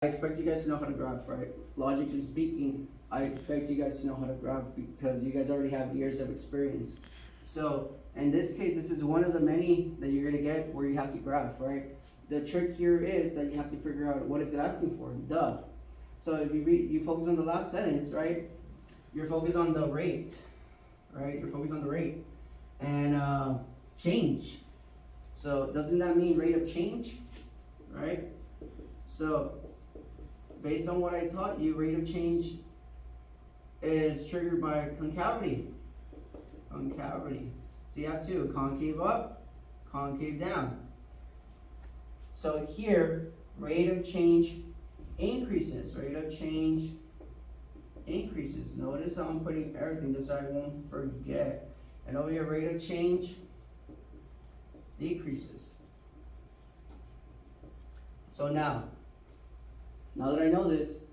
I expect you guys to know how to graph, right? Logically speaking, I expect you guys to know how to graph because you guys already have years of experience. So in this case, this is one of the many that you're gonna get where you have to graph, right? The trick here is that you have to figure out what is it asking for, duh. So if you focus on the last sentence, right? You're focused on the rate, right? You're focused on the rate and change. So doesn't that mean rate of change, right? So based on what I taught you, rate of change is triggered by concavity. Concavity. So you have two, concave up, concave down. So here, rate of change increases. Rate of change increases. Notice how I'm putting everything just so I won't forget. And over here, rate of change decreases. So now that I know this,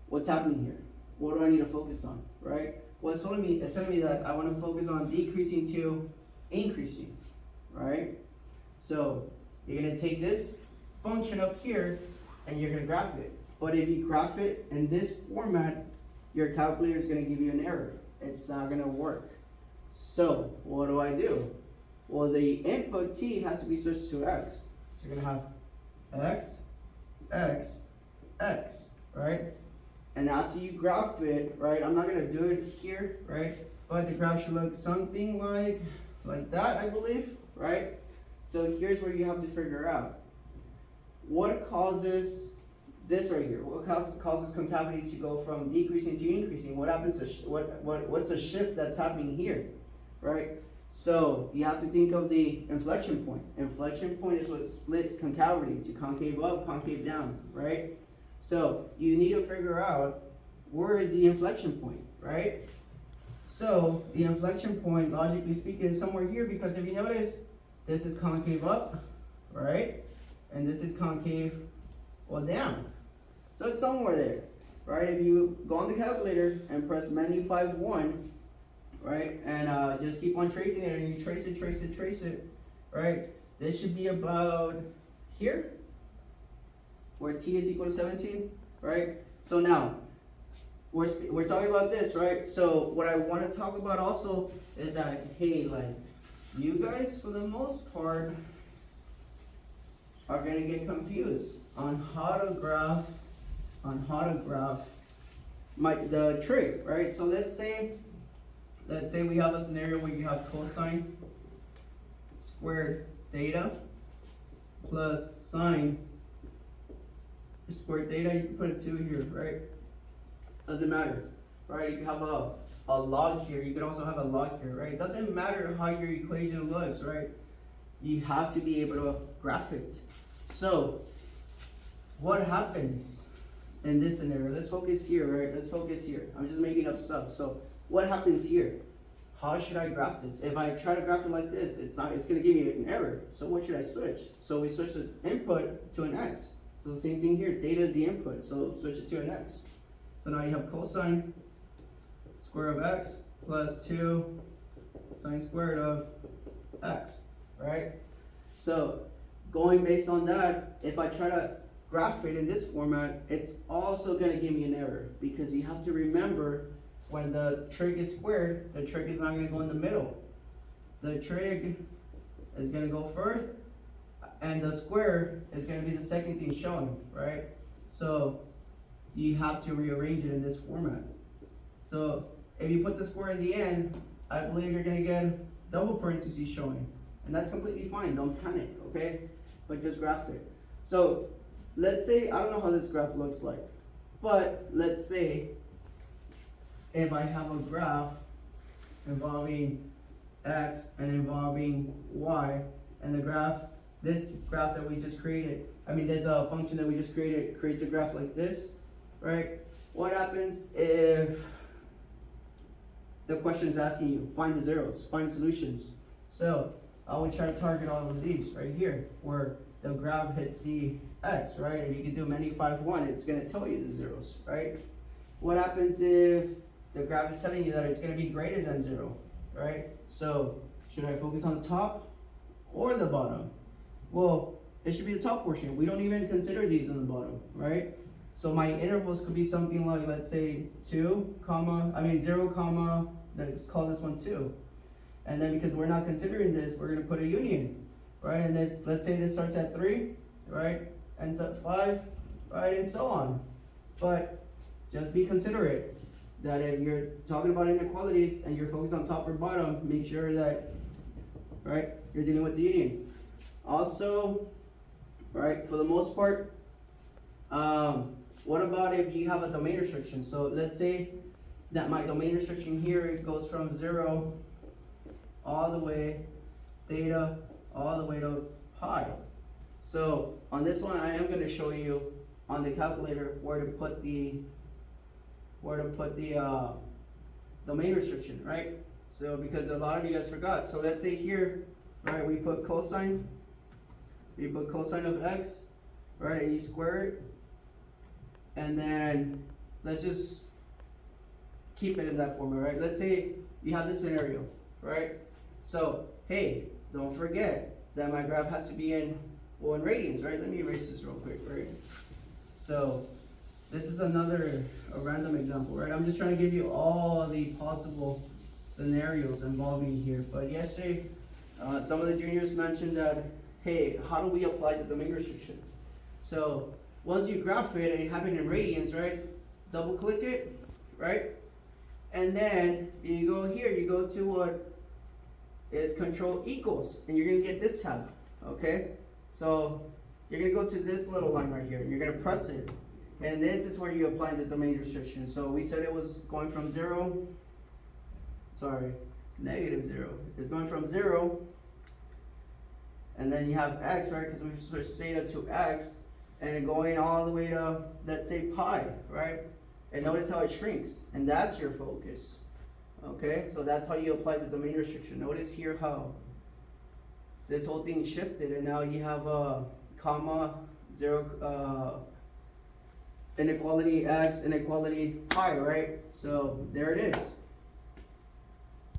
what's happening here? What do I need to focus on, right? Well, it's telling me that I want to focus on decreasing to increasing, right? So you're gonna take this function up here and you're gonna graph it. But if you graph it in this format, your calculator is gonna give you an error. It's not gonna work. So what do? Well, the input t has to be switched to x. So you're gonna have x, x, x, right? And after you graph it, right, I'm not gonna do it here, right? But the graph should look something like that, I believe, right? So here's where you have to figure out what causes this right here. What causes concavity to go from decreasing to increasing? What happens to what's a shift that's happening here, right? So you have to think of the inflection point. Inflection point is what splits concavity to concave up, concave down, right? So you need to figure out where is the inflection point, right? So the inflection point, logically speaking, is somewhere here because if you notice, this is concave up, right? And this is concave, well, down. So it's somewhere there, right? If you go on the calculator and press -1, right? And just keep on tracing it and you trace it, right? This should be about here, where t is equal to 17, right? So now, we're talking about this, right? So what I want to talk about also is that, hey, like, you guys, for the most part, are going to get confused on how to graph the trig, right? So let's say we have a scenario where you have cosine squared theta plus sine squared theta. You can put a 2 here, right? Doesn't matter, right? You can have a log here. You can also have a log here, right? Doesn't matter how your equation looks, right? You have to be able to graph it. So what happens in this scenario? Let's focus here, right? Let's focus here. I'm just making up stuff. So what happens here? How should I graph this? If I try to graph it like this, it's going to give me an error. So what should I switch? So we switch the input to an x. So the same thing here, theta is the input, so switch it to an x. So now you have cosine square of x plus 2 sine squared of x, right? So going based on that, if I try to graph it in this format, it's also going to give me an error because you have to remember when the trig is squared, the trig is not going to go in the middle. The trig is going to go first, and the square is going to be the second thing shown, right? So you have to rearrange it in this format. So if you put the square in the end, I believe you're going to get double parentheses showing. And that's completely fine, don't panic, okay? But just graph it. So let's say, I don't know how this graph looks like, but let's say if I have a graph involving x and involving y, and the graph, this graph that we just created, there's a function that we just created, creates a graph like this, right? What happens if the question is asking you, find the zeros, find solutions? So I would try to target all of these right here, where the graph hits the x, right? And you can do -1, it's gonna tell you the zeros, right? What happens if the graph is telling you that it's gonna be greater than 0, right? So should I focus on the top or the bottom? Well, it should be the top portion. We don't even consider these on the bottom, right? So my intervals could be something like, let's say 0, let's call this one 2. And then because we're not considering this, we're gonna put a union, right? And this, let's say this starts at 3, right? Ends at 5, right? And so on. But just be considerate that if you're talking about inequalities and you're focused on top or bottom, make sure that, right, you're dealing with the union. Also, right, for the most part, what about if you have a domain restriction? So let's say that my domain restriction here goes from 0 all the way, theta, all the way to pi. So on this one, I am going to show you on the calculator where to put the domain restriction, right? So because a lot of you guys forgot. So let's say here, right, we put cosine of x, right, and you square it, and then let's just keep it in that formula, right? Let's say you have this scenario, right? So hey, don't forget that my graph has to be in radians, right? Let me erase this real quick, right? So this is a random example, right? I'm just trying to give you all the possible scenarios involving here. But yesterday, some of the juniors mentioned that, hey, how do we apply the domain restriction? So once you graph it and you have it in radians, right? Double click it, right? And then you go here, you go to what is control equals, and you're gonna get this tab, okay? So you're gonna go to this little line right here, and you're gonna press it. And this is where you apply the domain restriction. So we said it was going from -0. It's going from 0. And then you have x, right? Because we switched theta to x. And going all the way to, let's say, pi, right? And notice how it shrinks. And that's your focus. Okay? So that's how you apply the domain restriction. Notice here how this whole thing shifted. And now you have a comma, 0, inequality x, inequality pi, right? So there it is.